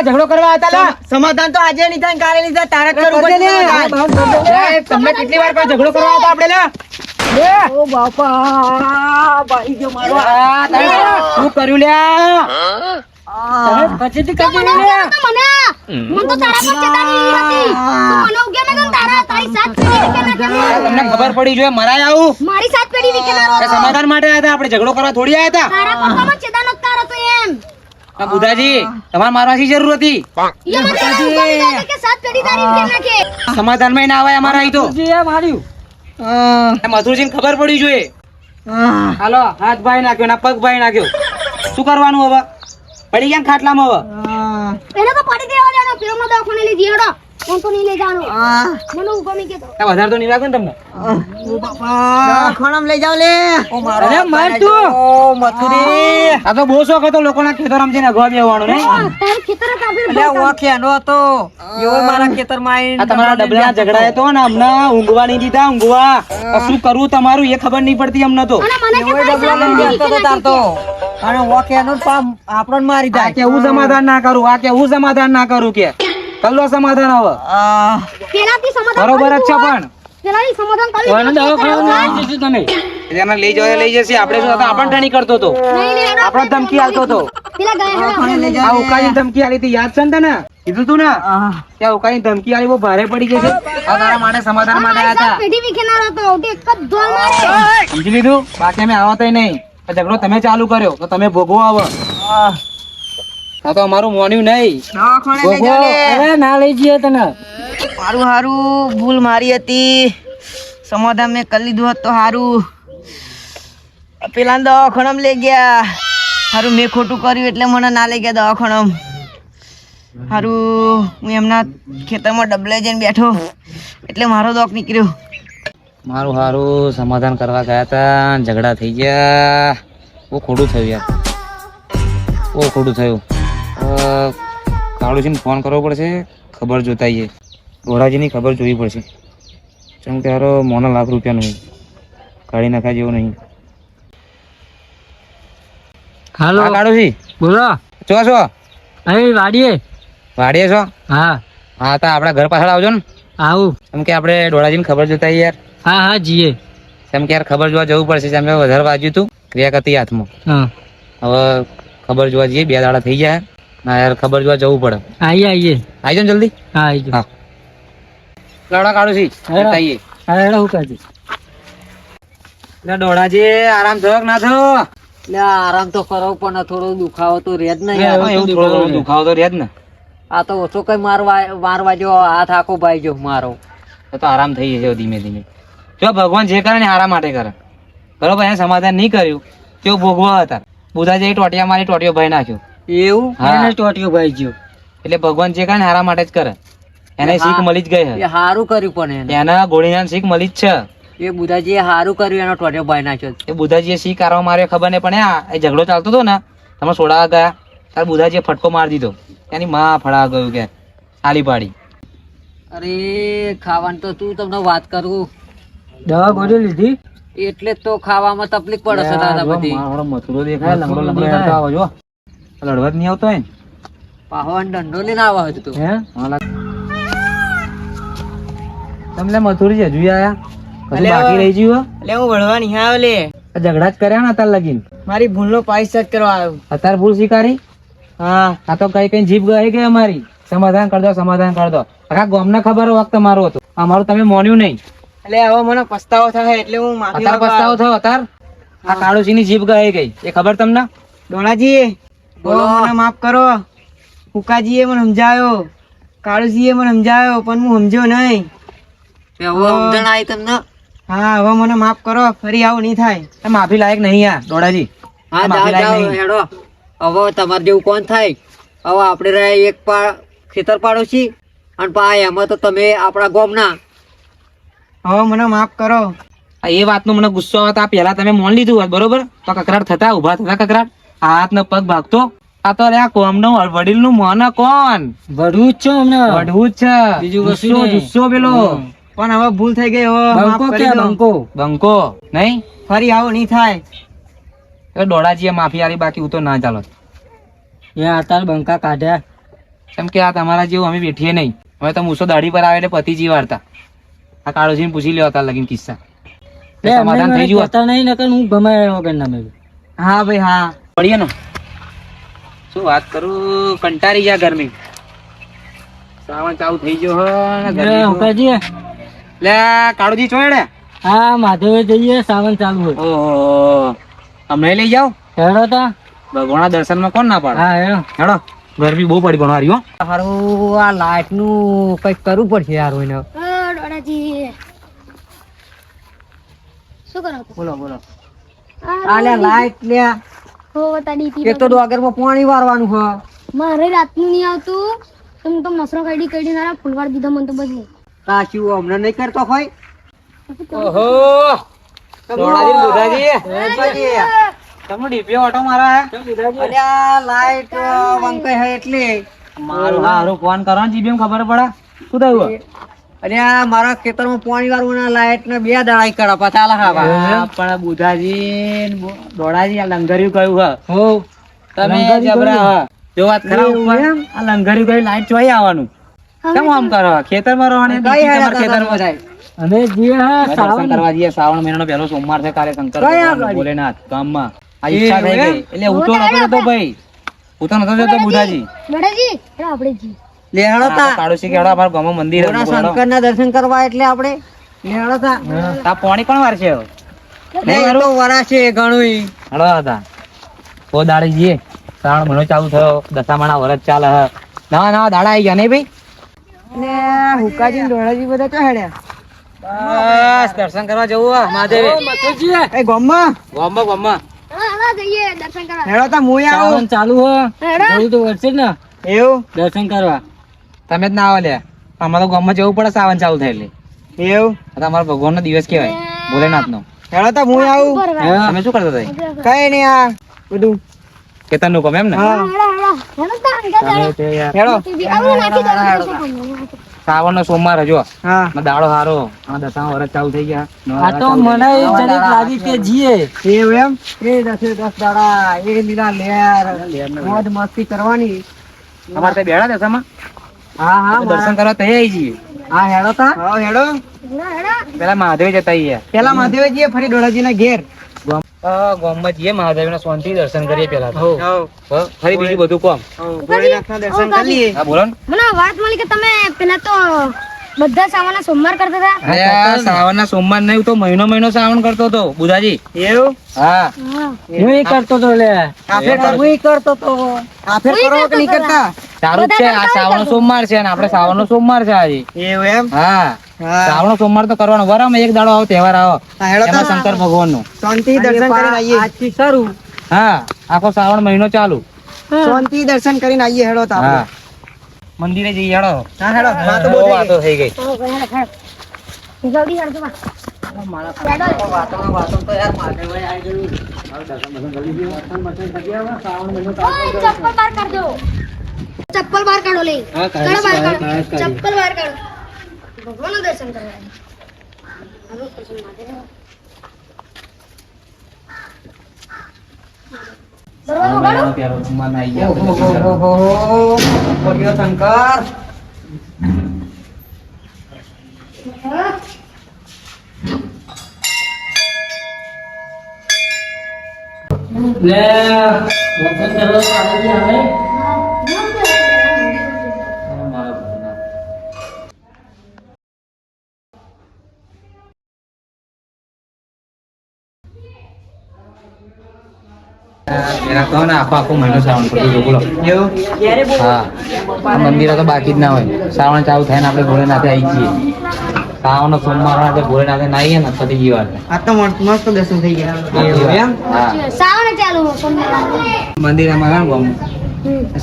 ઝઘડો કરવા હતા સમાધાન તો આજે નહીં થાય કાલે નહીં થાય તારે કરવું પડશે તમને કેટલી વાર કોઈ ઝઘડો કરવા હતા આપણે ઓ બાપા ભાઈ જો મારો શું કર્યું લ્યા પછી મને તો તારા પર ચેતાવણી હતી તું મને ઉગે ને તારા તારી સાથ પેઢી વિકે નાખે તમને ખબર પડી જોઈએ મરાય આવું મારી સાથ પેઢી વિકે ના સમાધાન માટે આયા હતા આપણે ઝઘડો કરવા થોડી આયા હતા તારા પર તો મને ચેતાવણી તારો તો એમ બુધાજી તમારે મારવાની જરૂર હતી કે સાથ પેઢી તારી વિકે નાખે સમાધાન માં ના આવે અમારા અહીં તો માર્યું મથુરજી ને ખબર પડી જોઈએ હાલો હાથ ભાઈ નાખ્યો ના પગ ભાઈ નાખ્યો શું કરવાનું હવે પડી ગયા ખાટલામાં હવે એને તો પડી દેવા દેવાનો પેલો દવાખાને લઈ જીડો કોણ તો નહીં લઈ જવાનું મને ઉગો મી કેતો વધારે તો નહીં લાગે ને તમને ઓ બાપા ખણમ લઈ જાવ લે ઓ મારો અરે માર તું ઓ મથુરી આ તો બહુ શોખ હતો લોકોના ખેતર આમ જઈને અગવા બેવાનું નહીં તાર ખેતર કાપી અલે ઓખે નો હતો એવો મારા ખેતરમાં આ તમારા ડબલા ઝઘડા તો ને અમને ઊંઘવા નહીં દીધા ઊંઘવા શું કરવું તમારું એ ખબર નહીં પડતી અમને તો અને મને એવો ડબલા લઈ જતો તો તાર તો અને ઓખે નો પામ આપણને મારી આ જાય કેવું સમાધાન ના કરું આ કેવું સમાધાન ના કરું કે કલ્લો સમાધાન હવે પેલાથી સમાધાન બરોબર જ છે પણ પેલાથી સમાધાન કરી તમે એને લઈ જાય લઈ જશે આપણે શું હતા આપણને ટાણી કરતો હતો આપણને ધમકી આલતો હતો પેલા ગયા આ ઉકાની ધમકી આલી હતી યાદ છે ને તને કીધું તું ને ત્યાં ઉકાની ધમકી આલી બહુ ભારે પડી ગઈ છે આ તારા માટે સમાધાન માટે આયા હતા પેઢી વિકે ના હતો એક જ ધોલ મારે સમજી લીધું બાકી અમે આવતા નહીં આ ઝઘડો તમે ચાલુ કર્યો તો તમે ભોગવો આવો આ તો અમારું મોન્યું નહીં દવાખાને લઈ ભોગવો. જાવ લે અરે ના લઈ જઈએ તને મારું હારું ભૂલ મારી હતી સમાધાન મેં કરી લીધું હોત તો હારું પેલા દવાખાનામાં લઈ ગયા હારું મેં ખોટું કર્યું એટલે મને ના લઈ ગયા દવાખાનામાં હારું હું એમના ખેતરમાં ડબલે જઈને બેઠો એટલે મારો દોક નીકળ્યો મારું હારું સમાધાન કરવા ગયા હતા ઝઘડા થઈ ગયા બહુ ખોટું થયું યાર બહુ ખોટું થયું કાળુજીને ફોન કરવો પડશે ખબર જોતાઈએ ઘોડાજીની ખબર જોવી પડશે કેમ કે હારો મોના લાખ રૂપિયાનું કાઢી નાખ્યા જેવું નહીં હાલો કાળુજી બોલો છો છો અહીં વાડીએ વાડીએ છો હા હા તો આપણા ઘર પાછળ આવજો ને આવું કેમ કે આપણે ડોળાજીને ખબર જોતા યાર હા હા જીએ કેમ કે યાર ખબર જોવા જવું પડશે કેમ કે વધારે વાગ્યું હતું ક્રિયા હતી હાથમાં હા હવે ખબર જોવા જઈએ 2 દાડા થઈ ગયા ના યાર ખબર જોવા જવું પડે આવીએ આવી જાઓ ને જલ્દી હા આવી હા લડા કાઢું છી આવીએ હા હું કાઢી એટલે ડોળાજી આરામ થયો કે ના થયો એટલે આરામ તો કરવો પણ થોડો દુખાવો તો રહે જ એવું થોડો ઘણો દુખાવો તો રહે જ ને આ તો ઓછો કઈ મારવા જો હાથ આખો ભાઈ જો મારો તો આરામ થઈ જશે ધીમે ધીમે જો ભગવાન જે કરે ને હારા માટે કરે બરોબર એને સમાધાન નહીં કર્યું તેઓ ભોગવા હતા બુધાજી ટોટિયા મારી ટોટિયો ભાઈ નાખ્યો એવું હા. એને ટોટિયો ભાઈ ગયો એટલે ભગવાન જે કરે ને હારા માટે જ કરે એને શીખ મળી જ ગઈ એ હારું કર્યું પણ એને એના ગોળીના શીખ મળી જ છે એ બુધાજી એ હારું કર્યું એનો ટોટિયો ભાઈ નાખ્યો એ બુધાજીએ શીખ કારવા માર્યો ખબર નહીં પણ એ ઝઘડો ચાલતો હતો ને તમે સોડાવા ગયા ત્યારે બુધાજીએ ફટકો મારી દીધો એની માં ફળા ગયું કે આલી પાડી અરે ખાવાનું તો તું તમને વાત કરું દવા ગોળી લીધી એટલે જ તો ખાવામાં તકલીફ પડે છે દાદા બધી મારો મથુરો દેખાય લંગડો લંગડો હેડતો આવો જો લડવા જ નહીં આવતો હોય ને પાહવાન દંડો લઈને આવા હતું તું હે તમને મથુરી હજુ આયા કશું અલ્યા. બાકી રહી ગયું એટલે હું ભણવાની હા લે આ ઝઘડા જ કર્યા ને અત્યારે લગીન મારી ભૂલનો પાઇસા કરવા આવ્યો અત્યારે ભૂલ સ્વીકારી હા આ તો કઈ કઈ જીભ ગઈ ગઈ અમારી સમાધાન કર દો સમાધાન કર દો આખા ગામને ખબર વખત મારું હતું અમારું તમે મોન્યું નહીં એટલે હવે મને પસ્તાવો થાય એટલે હું માફી અત્યારે પસ્તાવો થયો અત્યારે આ કાળુસી ની જીભ ગઈ ગઈ એ ખબર તમને ડોલાજી બોલો મને માફ કરો ફુકાજીએ મને સમજાયો કાળુજીએ મને સમજાયો પણ હું સમજ્યો નહીં સમજણ આવી તમને હા હવે મને માફ કરો ફરી આવું નહીં થાય એ માફી લાયક નહીં આ ડોડાજી હા માફી જાઓ લાયક જાઓ નહીં. હેડો હવે તમારે જેવું કોણ થાય હવે આપણે રહ્યા એક ખેતર પાડોશી અને પા એમાં તો તમે આપણા ગામના હવે મને માફ કરો આ એ વાતનો મને ગુસ્સો આવે તો આ પહેલા તમે મોન લીધું હોત બરોબર તો કકરાટ થતા ઉભા થતા કકરાટ હાથ ને પગ ભાગતો આ તો આ કોમનો વડીલ નું મોન કોણ વઢવું જ છો અમને વઢવું જ છે બીજું કશું ગુસ્સો નહીં. ગુસ્સો પેલો પણ હવે ભૂલ થઈ ગઈ હવે માફ બંકો કરી કે દો. બંકો બંકો નહીં ફરી આવું નહીં થાય એ દોડાજીએ માફી આલી, બાકી હું તો ના ચાલો. એ આતાર બંકા કાઢ્યા. કેમ કે આ તમારા જેવું અમે બેઠીએ નહીં. હવે તો મૂસો દાઢી પર આવે એટલે પતિજી વાર્તા. આ કાળોજીને પૂછી લ્યો હતા લગીન કિસ્સા. લે, સમાધાન એમને થઈ ગયું. કહેતા નહીં નકર હું ગમાય વગર ના મેં. હા ભાઈ હા, પડીએ ને. શું વાત કરું, કંટાળી ગયા ગરમી. શ્રાવણ ચાલુ થઈ ગયો હે ને લે, ગરમી તો- હુકાજી. લે કાળોજી ચોયડે. હા, માધવે જઈએ, સાવન ચાલુ હોય. ઓહો, અમને લઈ જાઓ. હેડો તા. ભગવાનના દર્શનમાં કોણ ના પાડે? હા, હેડો. હેડો, ગરમી બહુ પડી ભણવારી હો. હારું આ લાઈટ નું કઈક કરવું પડશે યાર એને. ડોડાજી શું કરો છો? બોલો બોલો. આ આ લે લાઈટ લે. હો તાડી એક તો ડોગરમાં પાણી વારવાનું છે. મારે રાતનું નહીં આવતું તો હું તો મસરો કડી ના ફૂલવાર દીધો મને તો બદલે કાચું અમને નહીં કરતો હોય. ઓહો, દોડાજી ને બુધાજી. તમને ડીપીઓ ઓટો મારા હે? અરે આ લાઈટ વંકાઈ હે એટલે. મારું હારું ફોન કરો ને જીબીએમ ખબર પડે. શું થયું? અરે આ મારા ખેતરમાં પાણી વાળવાના લાઈટ ને 2 દાડા કરા પાછા લખાવા. હા, પણ બુધાજી ને દોડાજી આ લંગર્યું કયું હે? હો. તમે લંગર્યું જબરા કયું? હે. જો વાત ખરા ઉપર આ લંગર્યું કયું લાઈટ ચોઈ આવવાનું. કેમ આમ કરો? ખેતરમાં રહેવાની કઈ તમારા હેડા ખેતરમાં થાય? અને જે હા દર્શન સાવન કરવા જઈએ. શ્રાવણ મહિનાનો પહેલો સોમવાર છે. કાલે શંકર કયા ભગવાનનો ગાડી? ભોલેનાથ ગામમાં આ ઈચ્છા થઈ એવું ગઈ એટલે હું તો નતો જતો ભાઈ. હું તો નતો જતો બુધાજી. ડોડાજી આપણે જી લેહડો તા. પાડોશી કે હેડો અમારા ગામમાં મંદિર ભોળા શંકરના દર્શન કરવા એટલે આપણે લેહડો તા. આ પાણી કોણ વાર છે? એ તો વરા છે ઘણું. હળો હતા ઓ દાડી જઈએ. શ્રાવણ મહિનો ચાલુ થયો, દશામાના વરસ ચાલે હે. નવા નવા દાડા આવી ગયા નહીં ભાઈ? ને હુકાજી ને ડોળાજી બધા ચો હેડ્યા. બસ દર્શન કરવા જવું હે મહાદેવે. એ ગોમમાં ગામમાં ગામમાં હા જઈએ દર્શન કરવા હેડો તા મુય આવું. સાવન ચાલુ હોય. હેડો. જવું તો વળશે જ ને એવું દર્શન કરવા. તમે જ ના આવો લે. અમારે તો ગામમાં જવું પડે સાવન ચાલુ થાય એટલે. એવું આ તો અમારો ભગવાનનો દિવસ કહેવાય, ભોલેનાથનો. હેડો તા મુય આવું. હા. તમે શું કરતા હતા? કઈ નહીં આ બધું. કેતનનું કામ એમ ને? હા તમે તે યાર હેડો. શ્રાવણનો સોમવાર હે જો. હા આ દાડો હારો. આ દશામાં વરસ ચાલુ થઈ ગયા. નવા આ દાડા તો ચાલુ થઈ મને ગયા. જરીક લાગી કે જીએ. એવું એમ એ 10 દાડા એ લીલા લેર મોજ મસ્તી કરવાની. અમારે ત્યાં બેડા દશામાં હા હા તો દર્શન કરવા તૈયાર આવી જઈએ. હા હેડો તા. હા હેડો. પેલા મહાદેવ જતા આવીએ. પેલા મહાદેવજીએ ફરી ડોળાજી ના ઘેર. ગામમાં જઈએ મહાદેવના શાંતિ દર્શન કરીએ પેલા તો. હવ ફરી બીજું બધું કોમ. ભોળેનાથના દર્શન કરી લઈએ. હા બોલો ને. મને વાત મળી કે તમે પેલા તો બધા સામાના સોમવાર કરતા હતા અરે શ્રાવણના સોમવાર નહીં તો મહિનો શ્રાવણ કરતો હતો બુધાજી. એવું હા હું એ કરતો તો લે. આફે કરવું કરતો તો આફે કરો કે નહીં કરતા. સારું જ છે. આ શ્રાવણનો સોમવાર છે અને આપણે શ્રાવણનો સોમવાર છે આજે. એવું એમ હા હા શ્રાવણનો સોમવાર તો કરવાનો. વરામાં એક દાડો આવો તહેવાર આવો હા, હેડો એમાં તા. શંકર ભગવાનનો. શાંતિ દર્શન કરીને આવીએ. આજથી શરૂ હા આખો શ્રાવણ મહિનો ચાલુ. શાંતિ દર્શન કરીને આવીએ. હેડો તા હા આપણે. મંદિરે જઈએ હેડો. હા હેડો વાતો બહુ બહુ થઈ વાતો થઈ ગઈ. જલ્દી હેડો બા. ગઈ. વાતોમાં વાતો તો યાર મહાદેવ આવી ગયું. ઓય, ચપ્પલ બહાર કાઢ દો. ચપ્પલ બહાર કાઢો લે. હા, કાઢી, કાઢો બહાર કાઢો. કાઢી, કાઢી. ચપ્પલ બહાર કાઢો. ભગવાનનું દર્શન કરવા. હાલો, દર્શન માટે. દરવાજો કાઢો. પ્યારો સોમવાર આવી ગયા. ઓહો બોલ્યો શંકર. લે, દર્શન કરવા તો આવી ગયા હવે. એના કહો ને આખો આખો મહિનો શ્રાવણ કરતો હતો, બોલો. એવું હા આ મંદિરો તો બાકી જ ના હોય. શ્રાવણ ચાલુ થાય ને આપણે ભોલેનાથે આવી જઈએ. શ્રાવણનો સોમવાર હોય એટલે ભોલેનાથે ના આવીએ ને પતી ગઈ વાત. આ તો મસ્ત દર્શન થઈ ગયા. એવું એમ હા શ્રાવણ ચાલુ સોમવાર. મંદિર અમારા ગામમાં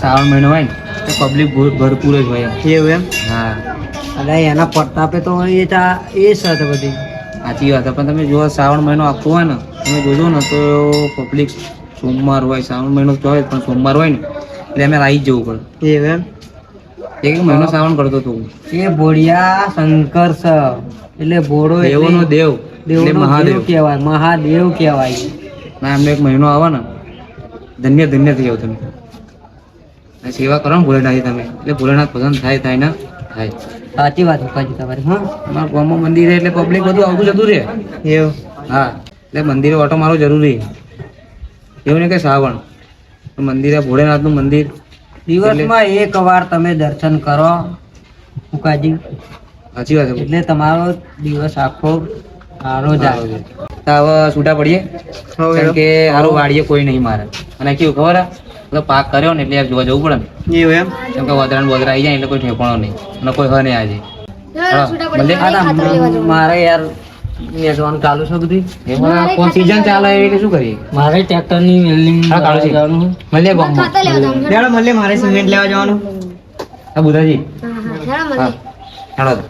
શ્રાવણ મહિનો હોય ને તો પબ્લિક ભરપૂર જ હોય. એવું એમ હા અરે એના પ્રતાપે તો એ સત બધી. સાચી વાત છે. પણ તમે જો શ્રાવણ મહિનો આખો હોય ને તમે જોજો ને તો પબ્લિક સોમવાર હોય શ્રાવણ મહિનો તો હોય પણ સોમવાર હોય ને એટલે અમે આવી જ જવું પડે. એવું એમ એક મહિનો શ્રાવણ કરતો હતો. એ ભોળિયા શંકર સ એટલે ભોળો દેવોનો દેવ એટલે દેવનો દેવ મહાદેવ. કહેવાય. મહાદેવ કહેવાય. ના એમને એક મહિનો આવે ને ધન્ય ધન્ય થઈ જાવ તમે આ સેવા કરો ને ભોલેનાથ તમે એટલે ભોલેનાથ પસંદ થાય ને થાય. સાચી વાત ઉપાજી તમારી. હા અમારા ગામમાં મંદિર એટલે પબ્લિક બધું આવતું જતું રહે. એવું હા એટલે મંદિરે ઓટો મારો જરૂરી. એવું નહીં કે શ્રાવણ મંદિરે ભોળેનાથનું મંદિર દિવસમાં એક વાર તમે દર્શન કરો ઉકાજી સાચી વાત છે. એટલે તમારો દિવસ આખો સારો જાય. તો હવે છૂટા પડીએ કારણ કે હારું વાડીએ કોઈ નહીં મારે અને કેવું ખબર હે એટલે પાક કર્યો ને એટલે જોવા જવું પડે ને એવું એમ કેમ કે વધરા ને વધરા આવી જાય એટલે કોઈ ઠેકાણો નહીં અને કોઈ હ નહીં આજે ચાલો, છૂટા પડી ભલે. ગયા. ખાતર લેવા જવાનું. મારે યાર મેજવાનું ચાલુ છે બધી. એમાં કોણ સીઝન ચાલે એટલે શું કરીએ. મારે ટ્રેક્ટર ની વેલ્ડિંગ હા, કાળુજી. જવાનું મળીએ મારે ગામમાં. ખાતર લેવા જવાનું. મળે મારે સિમેન્ટ લેવા જવાનું. હા બુધાજી હા, હા, ચાલો મળીએ. હા હેડો તો.